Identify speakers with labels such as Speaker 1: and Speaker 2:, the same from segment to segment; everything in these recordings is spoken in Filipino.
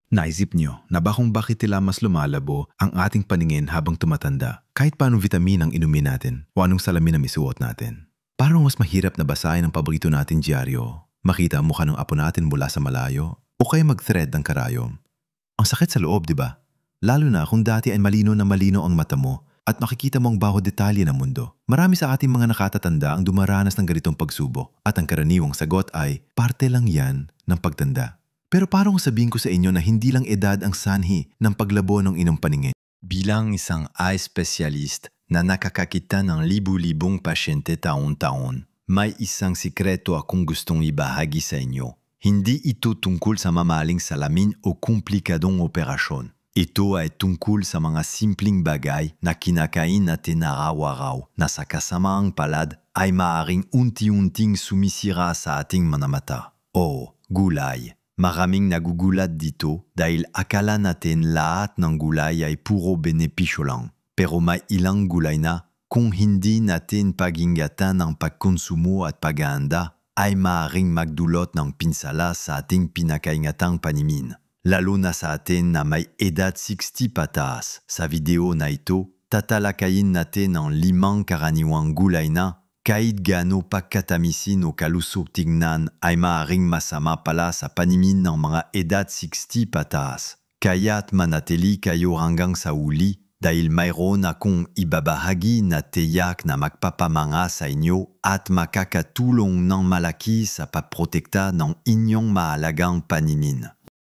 Speaker 1: Naisip nyo na ba kung bakit tila mas lumalabo ang ating paningin habang tumatanda kahit paanong vitamin ang inumin natin o anong salamin ang isuot natin? Parang mas mahirap na basahin ang paborito natin dyaryo, makita ang mukha ng apo natin mula sa malayo o kaya mag-thread ng karayom. Ang sakit sa loob, di ba? Lalo na kung dati ay malino na malino ang mata mo at makikita mo ang bawat detalye ng mundo. Marami sa ating mga nakatatanda ang dumaranas ng ganitong pagsubok at ang karaniwang sagot ay parte lang yan ng pagtanda. Pero parang sabihin ko sa inyo na hindi lang edad ang sanhi ng paglabo ng inyong paningin.
Speaker 2: Bilang isang eye specialist na nakakakita ng libu-libong pasyente taon-taon, may isang sikreto akong gustong ibahagi sa inyo. Hindi ito tungkol sa mamaling salamin o komplikadong operasyon. Ito ay tungkol sa mga simpleng bagay na kinakain natin araw-araw na sa kasamaang palad ay maaring unti-unting sumisira sa ating mga mata. O, gulay. Maraming nagugulat dito dahil akala natin lahat ng gulay ay puro benepisyo lang. Pero may ilang gulay na kung hindi natin pag-ingatan ng pagkonsumo at paghahanda ay maaaring magdulot ng pinsala sa ating pinakaingatang paningin. Lalo na sa atin na may edad 60 pataas. Sa video na ito, tatalakayin natin ang 5 karaniwang gulay na kahit gaano pa katamisin o kalusog tingnan ay maaaring masama pala sa paningin ng mga edad 60 pataas. Kaya't manatili kayo hanggang sa uli dahil mayroon akong ibabahagi na tiyak na magpapamanga sa inyo at makakatulong ng malaki sa pagprotekta ng inyong mahalagang paningin.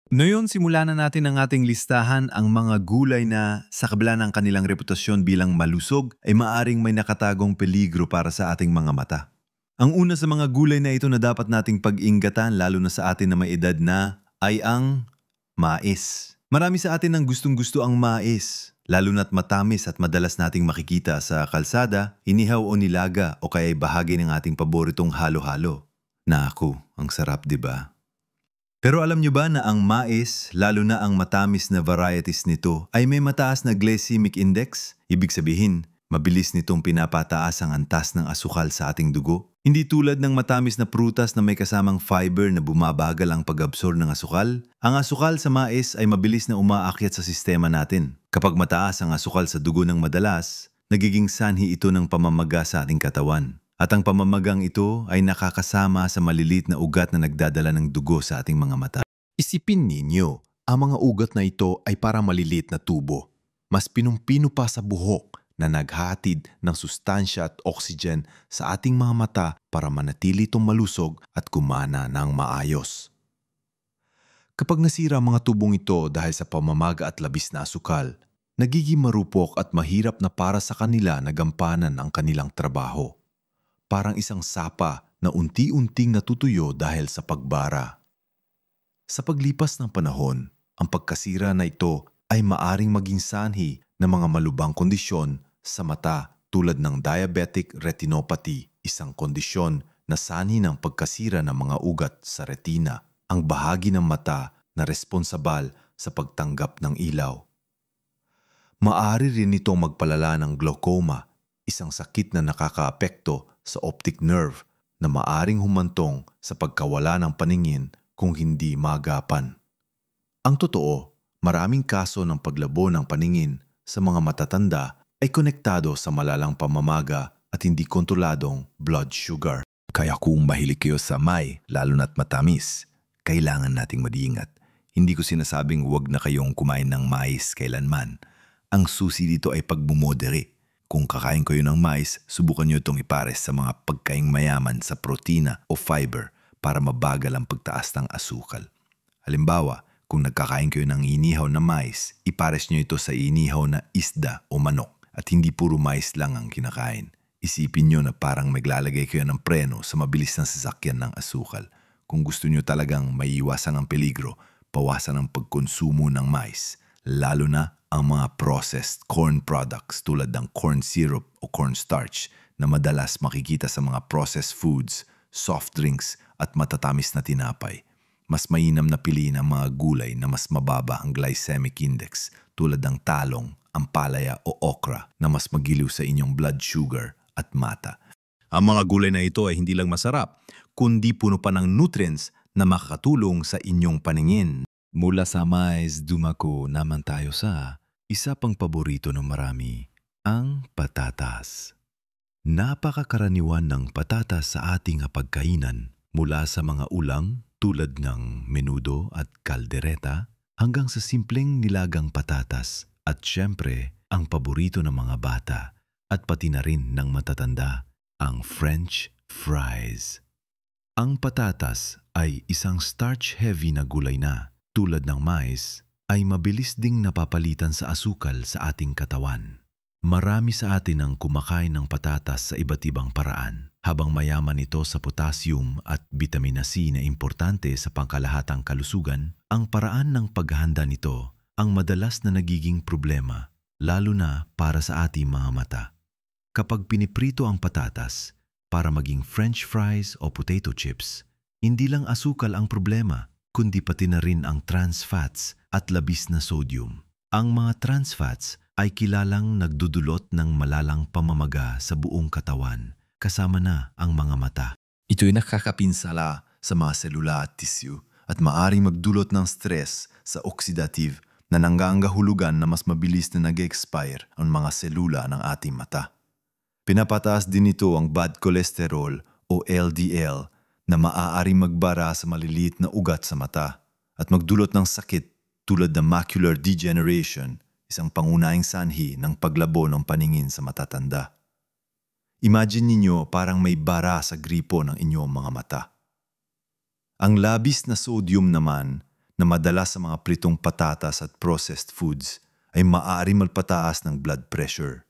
Speaker 1: Ngayon, simulan na natin ang ating listahan ang mga gulay na sa kabila ng kanilang reputasyon bilang malusog ay maaring may nakatagong peligro para sa ating mga mata. Ang una sa mga gulay na ito na dapat nating pag-ingatan lalo na sa atin na may edad na ay ang mais. Marami sa atin ang gustong-gusto ang mais, lalo na't matamis at madalas nating makikita sa kalsada, inihaw o nilaga o kaya bahagi ng ating paboritong halo-halo. Naku, ang sarap, di ba? Pero alam nyo ba na ang mais, lalo na ang matamis na varieties nito, ay may mataas na glycemic index? Ibig sabihin, mabilis nitong pinapataas ang antas ng asukal sa ating dugo. Hindi tulad ng matamis na prutas na may kasamang fiber na bumabagal ang pag-absorb ng asukal. Ang asukal sa mais ay mabilis na umaakyat sa sistema natin. Kapag mataas ang asukal sa dugo ng madalas, nagiging sanhi ito ng pamamaga sa ating katawan. At ang pamamagang ito ay nakakasama sa malilit na ugat na nagdadala ng dugo sa ating mga mata.
Speaker 3: Isipin ninyo, ang mga ugat na ito ay parang malilit na tubo. Mas pinumpino pa sa buhok na naghatid ng sustansya at oxygen sa ating mga mata para manatili itong malusog at gumana ng maayos. Kapag nasira ang mga tubong ito dahil sa pamamaga at labis na asukal, nagiging marupok at mahirap na para sa kanila na gampanan ang kanilang trabaho. Parang isang sapa na unti-unting natutuyo dahil sa pagbara. Sa paglipas ng panahon, ang pagkasira na ito ay maaring maging sanhi ng mga malubhang kondisyon sa mata tulad ng diabetic retinopathy, isang kondisyon na sanhi ng pagkasira ng mga ugat sa retina, ang bahagi ng mata na responsabal sa pagtanggap ng ilaw. Maaari rin itong magpalala ng glaucoma, isang sakit na nakakaapekto sa optic nerve na maaring humantong sa pagkawala ng paningin kung hindi maagapan. Ang totoo, maraming kaso ng paglabo ng paningin sa mga matatanda ay konektado sa malalang pamamaga at hindi kontroladong blood sugar.
Speaker 4: Kaya kung mahilig kayo sa may, lalo na't matamis, kailangan nating mag-iingat. Hindi ko sinasabing huwag na kayong kumain ng mais kailanman. Ang susi dito ay pagbumodere. Kung kakain kayo ng mais, subukan nyo itong ipares sa mga pagkaing mayaman sa protina o fiber para mabagal ang pagtaas ng asukal. Halimbawa, kung nagkakain kayo ng inihaw na mais, ipares nyo ito sa inihaw na isda o manok at hindi puro mais lang ang kinakain. Isipin nyo na parang maglalagay kayo ng preno sa mabilis na sasakyan ng asukal. Kung gusto nyo talagang maiiwasan ang peligro, pawasan ang pagkonsumo ng mais, lalo na ang mga processed corn products tulad ng corn syrup o cornstarch na madalas makikita sa mga processed foods, soft drinks at matatamis na tinapay. Mas mainam na piliin ang mga gulay na mas mababa ang glycemic index tulad ng talong, ampalaya o okra na mas magiliw sa inyong blood sugar at mata.
Speaker 1: Ang mga gulay na ito ay hindi lang masarap, kundi puno pa ng nutrients na makakatulong sa inyong paningin. Mula sa mais, dumako naman tayo sa isa pang paborito ng marami, ang patatas. Napakakaraniwan ng patatas sa ating hapagkainan mula sa mga ulam tulad ng menudo at kaldereta hanggang sa simpleng nilagang patatas at syempre ang paborito ng mga bata at pati na rin ng matatanda, ang French fries. Ang patatas ay isang starch-heavy na gulay na, tulad ng mais, ay mabilis ding napapalitan sa asukal sa ating katawan. Marami sa atin ang kumakain ng patatas sa iba't ibang paraan, habang mayaman ito sa potassium at vitamina C na importante sa pangkalahatang kalusugan. Ang paraan ng paghahanda nito ang madalas na nagiging problema, lalo na para sa ating mga mata. Kapag piniprito ang patatas para maging French fries o potato chips, hindi lang asukal ang problema, kundi pati na rin ang trans fats at labis na sodium. Ang mga trans fats ay kilalang nagdudulot ng malalang pamamaga sa buong katawan, kasama na ang mga mata.
Speaker 3: Ito'y nakakapinsala sa mga selula at tissue at maaring magdulot ng stress sa oxidative na nanggahulugan na mas mabilis na nag-expire ang mga selula ng ating mata. Pinapataas din ito ang bad cholesterol o LDL na maaaring magbara sa maliliit na ugat sa mata at magdulot ng sakit tulad ng macular degeneration, isang pangunahing sanhi ng paglabo ng paningin sa matatanda. Imagine ninyo parang may bara sa gripo ng inyong mga mata. Ang labis na sodium naman na madalas sa mga pritong patatas at processed foods ay maaaring magpataas ng blood pressure.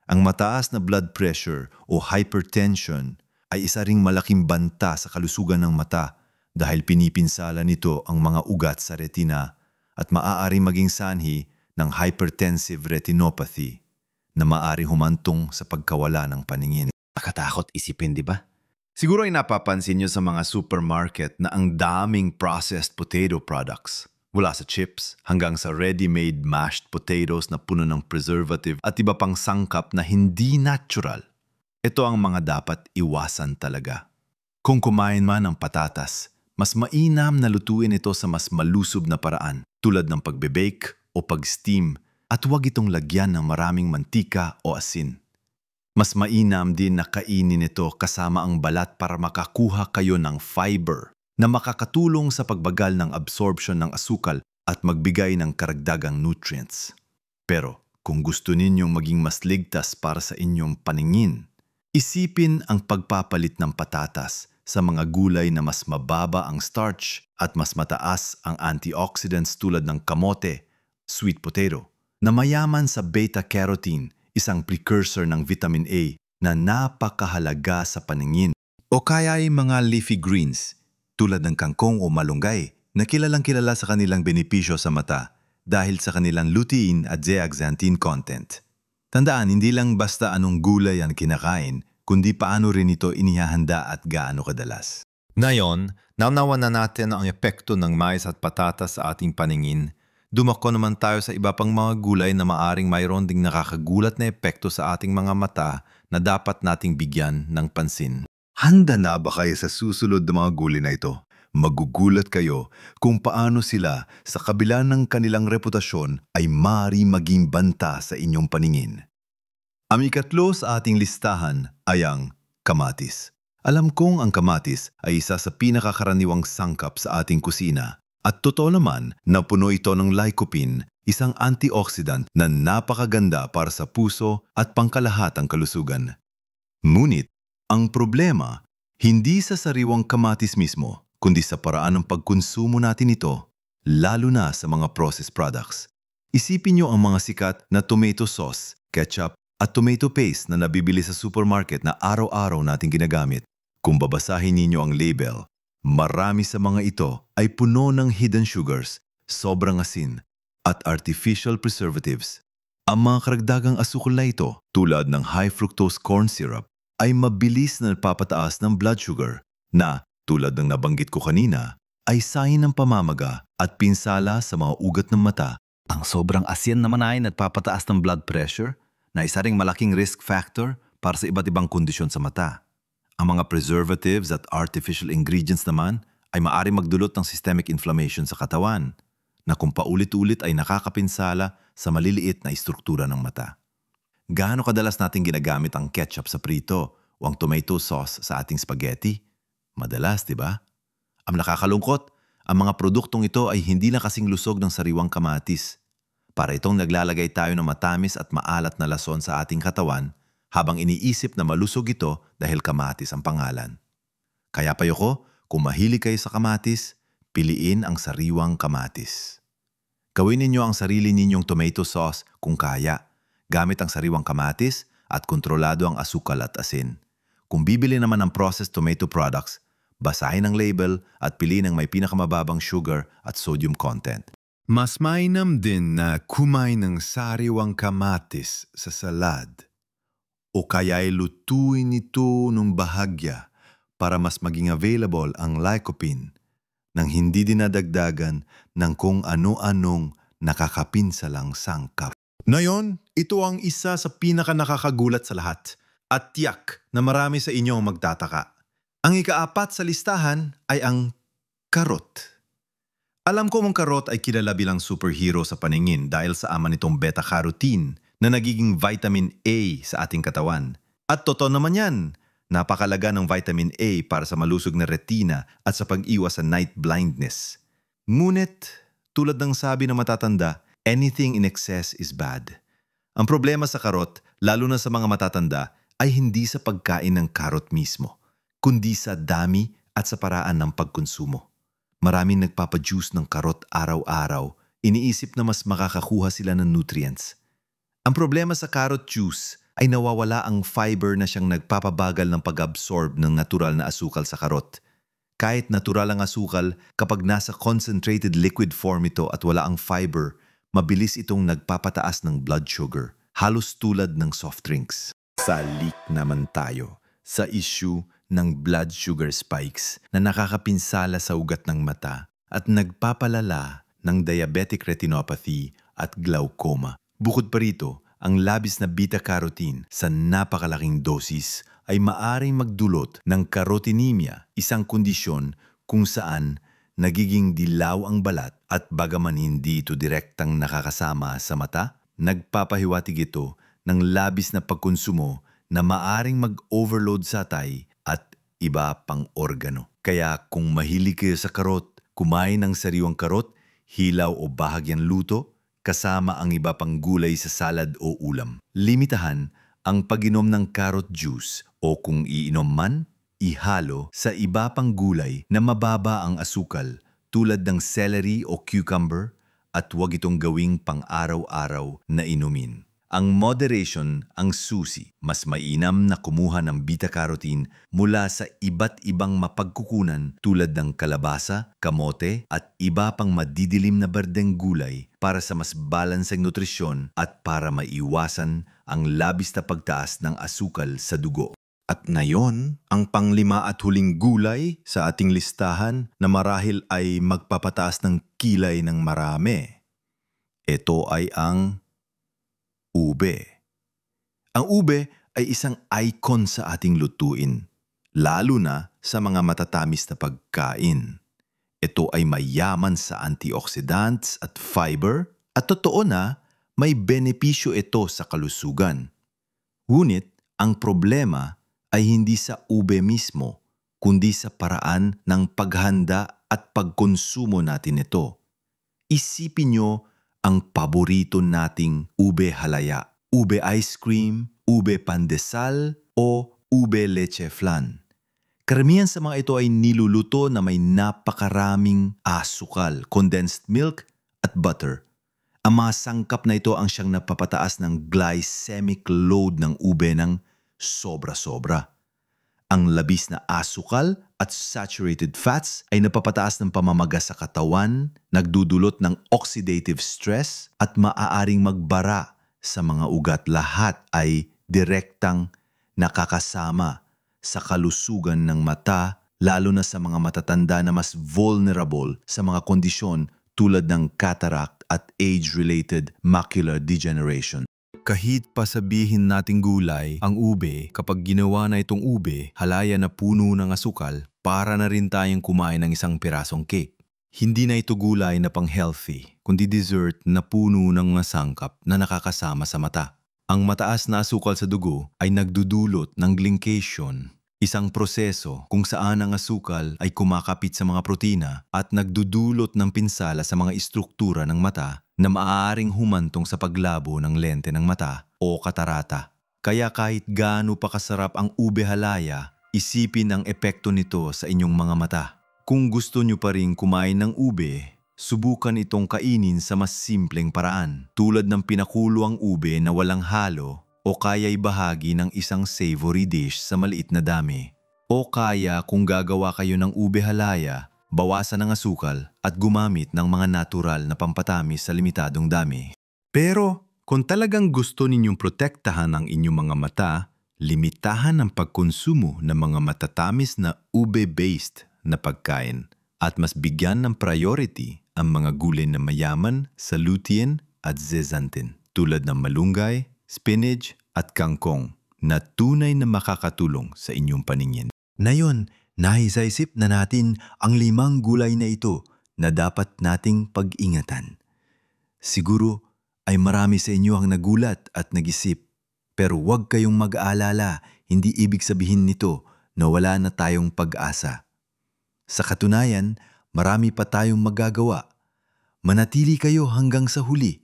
Speaker 3: Ang mataas na blood pressure o hypertension ay isa ring malaking banta sa kalusugan ng mata dahil pinipinsala nito ang mga ugat sa retina at maaaring maging sanhi ng hypertensive retinopathy na maaaring humantong sa pagkawala ng paningin.
Speaker 2: Nakatakot isipin, di ba? Siguro ay napapansin nyo sa mga supermarket na ang daming processed potato products. Mula sa chips hanggang sa ready-made mashed potatoes na puno ng preservative at iba pang sangkap na hindi natural. Ito ang mga dapat iwasan talaga. Kung kumain man ng patatas, mas mainam na lutuin ito sa mas malusob na paraan tulad ng pagbe-bake o pag-steam at huwag itong lagyan ng maraming mantika o asin. Mas mainam din na kainin ito kasama ang balat para makakuha kayo ng fiber na makakatulong sa pagbagal ng absorption ng asukal at magbigay ng karagdagang nutrients. Pero kung gusto ninyong maging mas ligtas para sa inyong paningin, isipin ang pagpapalit ng patatas sa mga gulay na mas mababa ang starch at mas mataas ang antioxidants tulad ng kamote, sweet potato, na mayaman sa beta-carotene, isang precursor ng vitamin A na napakahalaga sa paningin. O kaya ay mga leafy greens, tulad ng kangkong o malunggay na kilalang kilala sa kanilang benepisyo sa mata dahil sa kanilang lutein at zeaxanthin content. Tandaan, hindi lang basta anong gulay ang kinakain, kundi paano rin ito inihahanda at gaano kadalas.
Speaker 3: Ngayon, naunawan na natin ang epekto ng mais at patatas sa ating paningin. Dumako naman tayo sa iba pang mga gulay na maaring mayroon ding nakakagulat na epekto sa ating mga mata na dapat nating bigyan ng pansin.
Speaker 4: Handa na ba kayo sa susunod na mga gulay na ito? Magugulat kayo kung paano sila sa kabila ng kanilang reputasyon ay maaari maging banta sa inyong paningin. Ang ikatlo sa ating listahan ay ang kamatis. Alam kong ang kamatis ay isa sa pinakakaraniwang sangkap sa ating kusina at totoo naman na puno ito ng lycopene, isang antioxidant na napakaganda para sa puso at pangkalahatang kalusugan. Ngunit, ang problema, hindi sa sariwang kamatis mismo, kundi sa paraan ng pagkonsumo natin ito, lalo na sa mga processed products. Isipin niyo ang mga sikat na tomato sauce, ketchup, at tomato paste na nabibili sa supermarket na araw-araw natin ginagamit. Kung babasahin ninyo ang label, marami sa mga ito ay puno ng hidden sugars, sobrang asin, at artificial preservatives. Ang mga karagdagang asukal na ito, tulad ng high fructose corn syrup, ay mabilis na nagpapataas ng blood sugar na, tulad ng nabanggit ko kanina, ay sign ng pamamaga at pinsala sa mga ugat ng mata.
Speaker 2: Ang sobrang asin naman ay nagpapataas ng blood pressure na isa ring malaking risk factor para sa iba't ibang kondisyon sa mata. Ang mga preservatives at artificial ingredients naman ay maaaring magdulot ng systemic inflammation sa katawan
Speaker 1: na kung paulit-ulit ay nakakapinsala sa maliliit na istruktura ng mata. Gaano kadalas natin ginagamit ang ketchup sa prito o ang tomato sauce sa ating spaghetti? Madalas, di ba? Ang nakakalungkot, ang mga produktong ito ay hindi na kasing lusog ng sariwang kamatis. Para itong naglalagay tayo ng matamis at maalat na lason sa ating katawan habang iniisip na malusog ito dahil kamatis ang pangalan. Kaya payoko, kung mahilig kayo sa kamatis, piliin ang sariwang kamatis. Gawin ninyo ang sarili ninyong tomato sauce kung kaya, gamit ang sariwang kamatis at kontrolado ang asukal at asin. Kung bibili naman ng processed tomato products, basahin ang label at piliin ang may pinakamababang sugar at sodium content.
Speaker 2: Mas mainam din na kumain ng sariwang kamatis sa salad. O kaya'y lutuin ito ng bahagya para mas maging available ang lycopene nang hindi dinadagdagan ng kung ano-anong nakakapinsalang sangkap. Ngayon, ito ang isa sa pinaka-nakakagulat sa lahat at tiyak na marami sa inyo ang magtataka. Ang ika-4 sa listahan ay ang karot. Alam ko mong karot ay kilala bilang superhero sa paningin dahil sa ama nitong beta-carotene na nagiging vitamin A sa ating katawan. At totoo naman yan. Napakalaga ng vitamin A para sa malusog na retina at sa pag-iwas sa night blindness. Ngunit, tulad ng sabi ng matatanda, anything in excess is bad. Ang problema sa karot, lalo na sa mga matatanda, ay hindi sa pagkain ng karot mismo, kundi sa dami at sa paraan ng pagkonsumo. Maraming nagpapajuice ng karot araw-araw, iniisip na mas makakakuha sila ng nutrients. Ang problema sa carrot juice ay nawawala ang fiber na siyang nagpapabagal ng pag-absorb ng natural na asukal sa karot. Kahit natural ang asukal, kapag nasa concentrated liquid form ito at wala ang fiber, mabilis itong nagpapataas ng blood sugar, halos tulad ng soft drinks. Salik naman tayo sa issue ng blood sugar spikes na nakakapinsala sa ugat ng mata at nagpapalala ng diabetic retinopathy at glaucoma. Bukod pa rito, ang labis na beta-carotene sa napakalaking dosis ay maaring magdulot ng carotenemia, isang kondisyon kung saan nagiging dilaw ang balat at bagaman hindi ito direktang nakakasama sa mata, nagpapahiwatig ito ng labis na pagkonsumo na maaring mag-overload sa atay at iba pang organo. Kaya kung mahilig kayo sa karot, kumain ng sariwang karot, hilaw o bahagyang luto, kasama ang iba pang gulay sa salad o ulam. Limitahan ang pag-inom ng carrot juice o kung iinom man, ihalo sa iba pang gulay na mababa ang asukal tulad ng celery o cucumber at huwag itong gawing pang-araw-araw na inumin. Ang moderation ang susi. Mas mainam na kumuha ng beta-carotene mula sa iba't ibang mapagkukunan tulad ng kalabasa, kamote at iba pang madidilim na berdeng gulay para sa mas balanseng nutrisyon at para maiwasan ang labis na pagtaas ng asukal sa dugo. At ngayon, ang pang-5 at huling gulay sa ating listahan na marahil ay magpapataas ng kilay ng marami. Ito ay ang ube. Ang ube ay isang icon sa ating lutuin, lalo na sa mga matatamis na pagkain. Ito ay mayaman sa antioxidants at fiber at totoo na may benepisyo ito sa kalusugan. Ngunit ang problema ay hindi sa ube mismo, kundi sa paraan ng paghanda at pagkonsumo natin ito. Isipin nyo ang paborito nating ube halaya, ube ice cream, ube pandesal o ube leche flan. Karamihan sa mga ito ay niluluto na may napakaraming asukal, condensed milk at butter. Ang mga sangkap na ito ang siyang napapataas ng glycemic load ng ube ng sobra-sobra. Ang labis na asukal at saturated fats ay napapataas ng pamamaga sa katawan, nagdudulot ng oxidative stress at maaaring magbara sa mga ugat. Lahat ay direktang nakakasama sa kalusugan ng mata, lalo na sa mga matatanda na mas vulnerable sa mga kondisyon tulad ng cataract at age-related macular degeneration. Kahit pa sabihin nating gulay, ang ube, kapag ginawa na itong ube, halaya na puno ng asukal, para na rin tayong kumain ng isang pirasong cake.
Speaker 4: Hindi na ito gulay na pang-healthy, kundi dessert na puno ng mga sangkap na nakakasama sa mata. Ang mataas na asukal sa dugo ay nagdudulot ng glycation, isang proseso kung saan ang asukal ay kumakapit sa mga protina at nagdudulot ng pinsala sa mga istruktura ng mata na maaaring humantong sa paglabo ng lente ng mata o katarata. Kaya kahit gaano pa kasarap ang ube halaya, isipin ang epekto nito sa inyong mga mata. Kung gusto nyo pa rin kumain ng ube, subukan itong kainin sa mas simpleng paraan, tulad ng pinakulo ang ube na walang halo o kaya'y bahagi ng isang savory dish sa maliit na dami. O kaya kung gagawa kayo ng ube halaya, bawasan ang asukal at gumamit ng mga natural na pampatamis sa limitadong dami. Pero kung talagang gusto ninyong protektahan ang inyong mga mata, limitahan ang pagkonsumo ng mga matatamis na ube-based na pagkain at mas bigyan ng priority ang mga gulay na mayaman sa lutein at zeaxanthin tulad ng malunggay, spinach at kangkong na tunay na makakatulong sa inyong paningin.
Speaker 2: Ngayon, nahisaisip na natin ang 5 gulay na ito na dapat nating pag-ingatan. Siguro ay marami sa inyo ang nagulat at nag-isip, pero huwag kayong mag-aalala, hindi ibig sabihin nito na wala na tayong pag-asa. Sa katunayan, marami pa tayong magagawa. Manatili kayo hanggang sa huli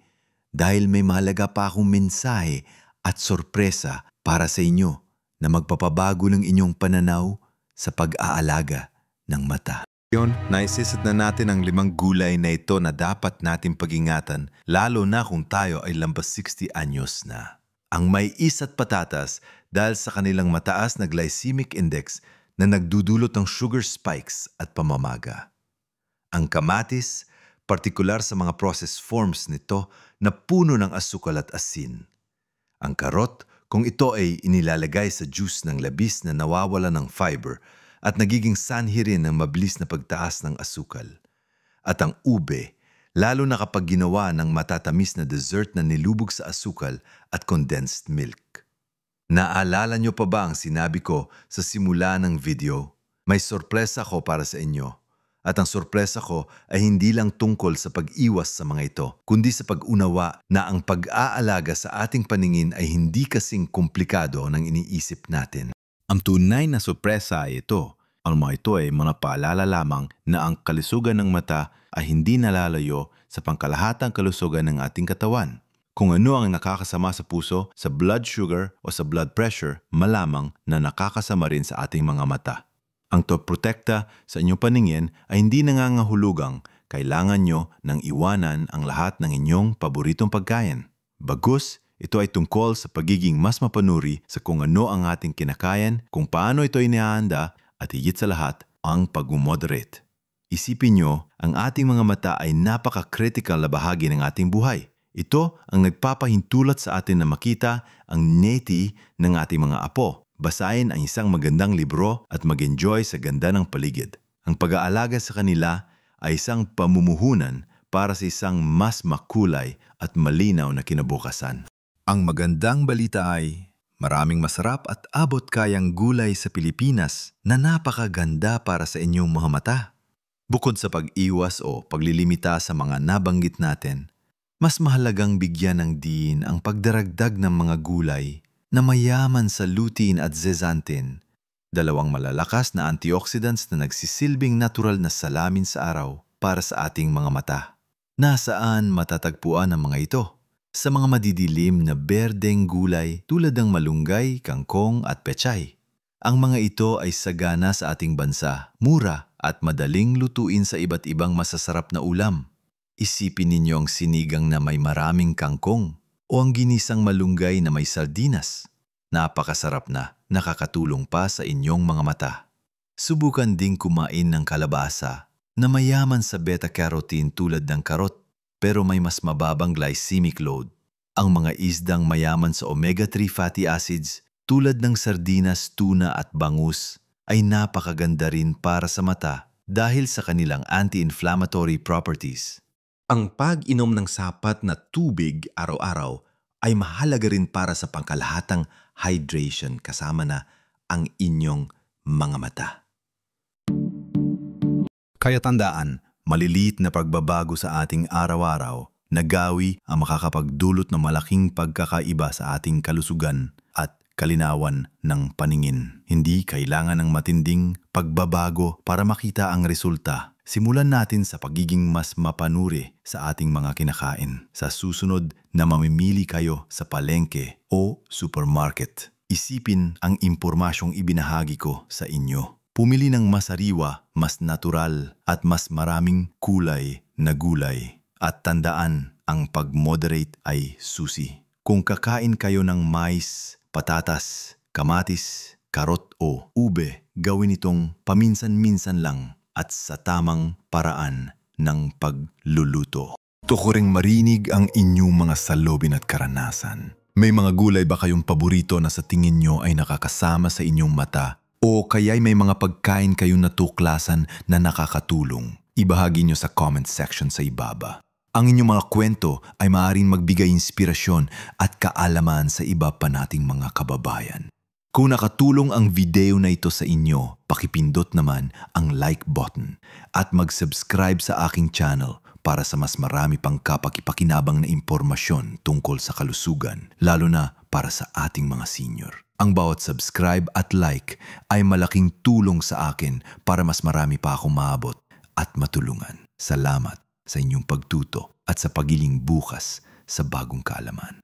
Speaker 2: dahil may mahalaga pa akong mensahe at sorpresa para sa inyo na magpapabago ng inyong pananaw sa pag-aalaga ng mata.
Speaker 3: Ngayon, naisisat na natin ang 5 gulay na ito na dapat natin pag-ingatan, lalo na kung tayo ay lampas 60 anyos na.
Speaker 4: Ang mais at patatas dahil sa kanilang mataas na glycemic index na nagdudulot ng sugar spikes at pamamaga. Ang kamatis, partikular sa mga processed forms nito na puno ng asukal at asin. Ang karot, kung ito ay inilalagay sa juice ng labis na nawawala ng fiber at nagiging sanhi rin ng mabilis na pagtaas ng asukal. At ang ube, lalo na kapag ginawa ng matatamis na dessert na nilubog sa asukal at condensed milk. Naalala nyo pa ba ang sinabi ko sa simula ng video? May sorpresa ko para sa inyo. At ang sorpresa ko ay hindi lang tungkol sa pag-iwas sa mga ito, kundi sa pag-unawa na ang pag-aalaga sa ating paningin ay hindi kasing komplikado ng iniisip natin. Ang tunay na sorpresa ay ito. Ang mga ito ay mga paalala lamang na ang kalusugan ng mata ay hindi nalalayo sa pangkalahatang kalusugan ng ating katawan. Kung ano ang nakakasama sa puso, sa blood sugar o sa blood pressure, malamang na nakakasama rin sa ating mga mata. Ang protekta sa inyong paningin ay hindi nangangahulugang kailangan nyo nang iwanan ang lahat ng inyong paboritong pagkain. Bagus, ito ay tungkol sa pagiging mas mapanuri sa kung ano ang ating kinakain, kung paano ito inihahanda, at higit sa lahat, ang pag-moderate. Isipin nyo, ang ating mga mata ay napaka-critical na bahagi ng ating buhay. Ito ang nagpapahintulat sa atin na makita ang neti ng ating mga apo. Basahin ang isang magandang libro at mag-enjoy sa ganda ng paligid. Ang pag-aalaga sa kanila ay isang pamumuhunan para sa isang mas makulay at malinaw na kinabukasan. Ang magandang balita ay maraming masarap at abot-kayang gulay sa Pilipinas na napakaganda para sa inyong mga mata. Bukod sa pag-iwas o paglilimita sa mga nabanggit natin, mas mahalagang bigyan ng diin ang pagdaragdag ng mga gulay na mayaman sa lutein at zeaxanthin, dalawang malalakas na antioxidants na nagsisilbing natural na salamin sa araw para sa ating mga mata. Nasaan matatagpuan ang mga ito? Sa mga madidilim na berdeng gulay tulad ng malunggay, kangkong at pechay. Ang mga ito ay sagana sa ating bansa, mura at madaling lutuin sa iba't ibang masasarap na ulam. Isipin ninyo ang sinigang na may maraming kangkong o ang ginisang malunggay na may sardinas. Napakasarap na, nakakatulong pa sa inyong mga mata. Subukan ding kumain ng kalabasa na mayaman sa beta-carotene tulad ng karot pero may mas mababang glycemic load. Ang mga isdang mayaman sa omega-3 fatty acids tulad ng sardinas, tuna at bangus ay napakaganda rin para sa mata dahil sa kanilang anti-inflammatory properties. Ang pag-inom ng sapat na tubig araw-araw ay mahalaga rin para sa pangkalahatang hydration kasama na ang inyong mga mata.
Speaker 5: Kaya tandaan,
Speaker 4: maliliit na pagbabago sa ating araw-araw na gawi ang makakapagdulot ng malaking pagkakaiba sa ating kalusugan at kalinawan ng paningin. Hindi kailangan ng matinding pagbabago para makita ang resulta. Simulan natin sa pagiging mas mapanuri sa ating mga kinakain. Sa susunod na mamimili kayo sa palengke o supermarket, isipin ang impormasyong ibinahagi ko sa inyo. Pumili ng masariwa, mas natural at mas maraming kulay na gulay. At tandaan, ang pag-moderate ay susi. Kung kakain kayo ng mais, patatas, kamatis, karot o ube, gawin itong paminsan-minsan lang at sa tamang paraan ng pagluluto.
Speaker 3: Gusto ko ring marinig ang inyong mga salobin at karanasan. May mga gulay ba kayong paborito na sa tingin nyo ay nakakasama sa inyong mata? O kaya'y may mga pagkain kayong natuklasan na nakakatulong? Ibahagi nyo sa comment section sa ibaba. Ang inyong mga kwento ay maaaring magbigay inspirasyon at kaalaman sa iba pa nating mga kababayan. Kung nakatulong ang video na ito sa inyo, pakipindot naman ang like button at mag-subscribe sa aking channel para sa mas marami pang kapakipakinabang na impormasyon tungkol sa kalusugan, lalo na para sa ating mga senior. Ang bawat subscribe at like ay malaking tulong sa akin para mas marami pa akong maabot at matulungan. Salamat sa inyong pagtuto at sa pagiling bukas sa bagong kaalaman.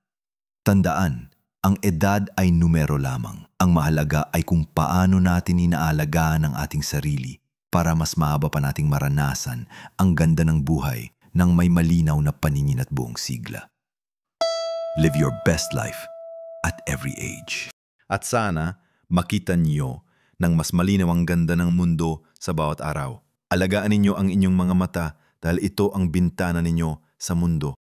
Speaker 3: Tandaan, ang edad ay numero lamang. Ang mahalaga ay kung paano natin inaalagaan ang ating sarili para mas mahaba pa nating maranasan ang ganda ng buhay ng may malinaw na paningin at buong sigla. Live your best life at every age.
Speaker 1: At sana makita niyo ng mas malinaw ang ganda ng mundo sa bawat araw. Alagaan ninyo ang inyong mga mata dahil ito ang bintana ninyo sa mundo.